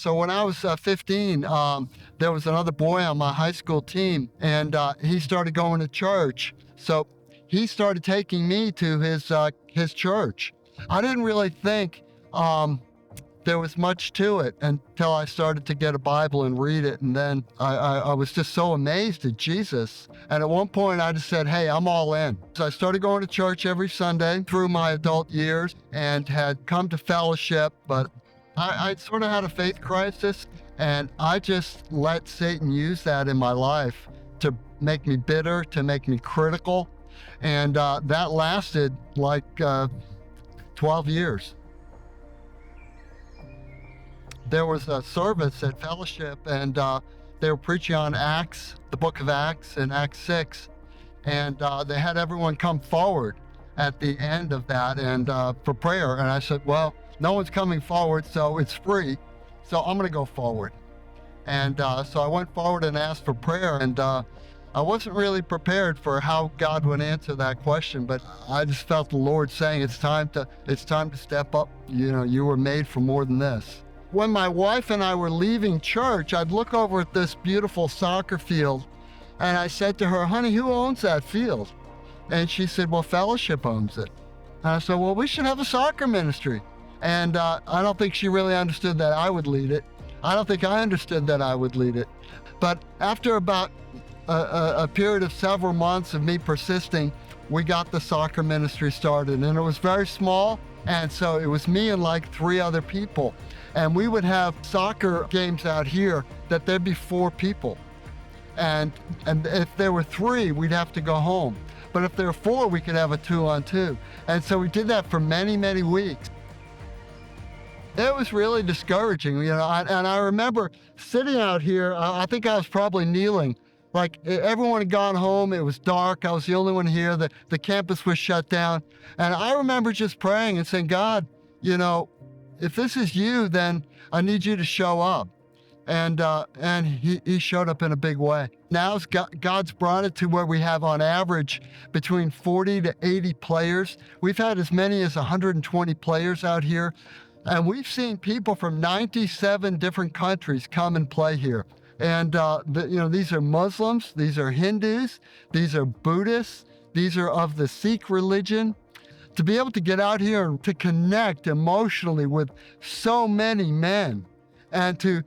So when I was 15, there was another boy on my high school team, and he started going to church. So he started taking me to his church. I didn't really think there was much to it until I started to get a Bible and read it. And then I was just so amazed at Jesus. And at one point I just said, hey, I'm all in. So I started going to church every Sunday through my adult years and had come to fellowship, but I sort of had a faith crisis, and I just let Satan use that in my life to make me bitter, to make me critical. And that lasted like 12 years. There was a service at Fellowship, and they were preaching on Acts, the book of Acts, in Acts 6. And they had everyone come forward at the end of that and for prayer. And I said, well, no one's coming forward, so it's free. So I'm going to go forward. And so I went forward and asked for prayer. And I wasn't really prepared for how God would answer that question, but I just felt the Lord saying, it's time to step up. You know, you were made for more than this. When my wife and I were leaving church, I'd look over at this beautiful soccer field, and I said to her, honey, who owns that field? And she said, well, Fellowship owns it. And I said, well, we should have a soccer ministry. And I don't think she really understood that I would lead it. I don't think I understood that I would lead it. But after about a period of several months of me persisting, we got the soccer ministry started. And it was very small. And so it was me and like 3 other people. And we would have soccer games out here that there'd be 4 people. And if there were 3, we'd have to go home. But if there were 4, we could have a 2-on-2. And so we did that for many, many weeks. It was really discouraging, you know, and I remember sitting out here, I think I was probably kneeling, like everyone had gone home, it was dark, I was the only one here, the campus was shut down, and I remember just praying and saying, God, you know, if this is you, then I need you to show up. And he showed up in a big way. Now God's brought it to where we have on average between 40 to 80 players. We've had as many as 120 players out here. And we've seen people from 97 different countries come and play here. And you know, these are Muslims, these are Hindus, these are Buddhists, these are of the Sikh religion. To be able to get out here and to connect emotionally with so many men and to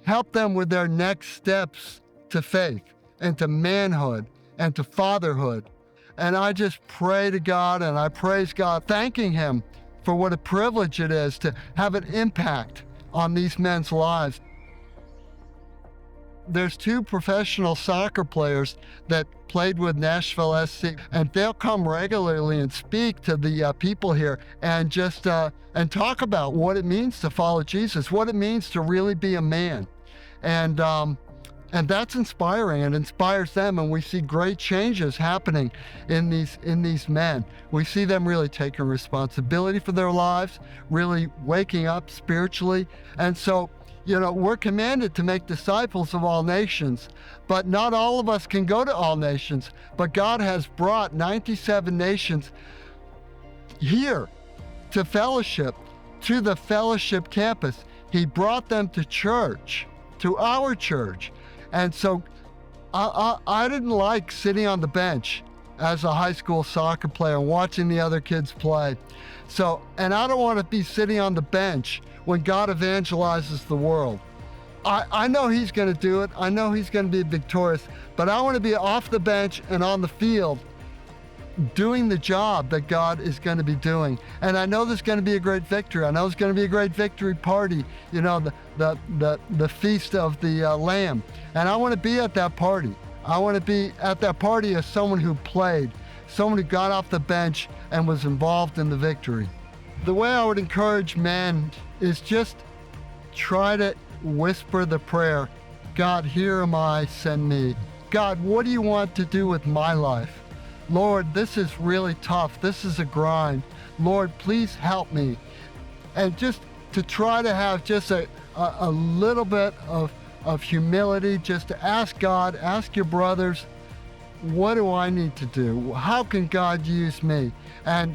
help them with their next steps to faith and to manhood and to fatherhood. And I just pray to God and I praise God, thanking him for what a privilege it is to have an impact on these men's lives. There's 2 professional soccer players that played with Nashville SC, and they'll come regularly and speak to the people here and just and talk about what it means to follow Jesus, what it means to really be a man. And that's inspiring and inspires them, and we see great changes happening in these men. We see them really taking responsibility for their lives, really waking up spiritually. And so, you know, we're commanded to make disciples of all nations, but not all of us can go to all nations. But God has brought 97 nations here to Fellowship, to the Fellowship campus. He brought them to church, to our church. And so I didn't like sitting on the bench as a high school soccer player and watching the other kids play. So, and I don't want to be sitting on the bench when God evangelizes the world. I know he's going to do it. I know he's going to be victorious, but I want to be off the bench and on the field doing the job that God is going to be doing. And I know there's going to be a great victory. I know there's going to be a great victory party, you know, the feast of the Lamb. And I want to be at that party. I want to be at that party as someone who played, someone who got off the bench and was involved in the victory. The way I would encourage men is just try to whisper the prayer, God, here am I, send me. God, what do you want to do with my life? Lord, this is really tough. This is a grind. Lord, please help me. And just to try to have just a little bit of humility, just to ask God, ask your brothers, what do I need to do? How can God use me? And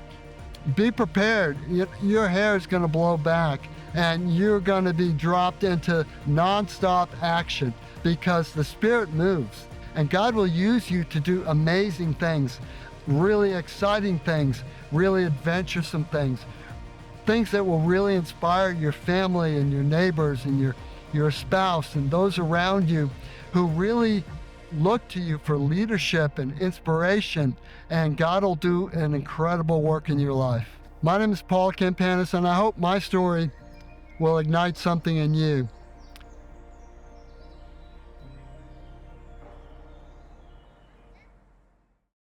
be prepared. Your hair is going to blow back. and you're going to be dropped into nonstop action because the Spirit moves. And God will use you to do amazing things, really exciting things, really adventuresome things, things that will really inspire your family and your neighbors and your spouse and those around you who really look to you for leadership and inspiration, and God will do an incredible work in your life. My name is Paul Campanis, and I hope my story will ignite something in you.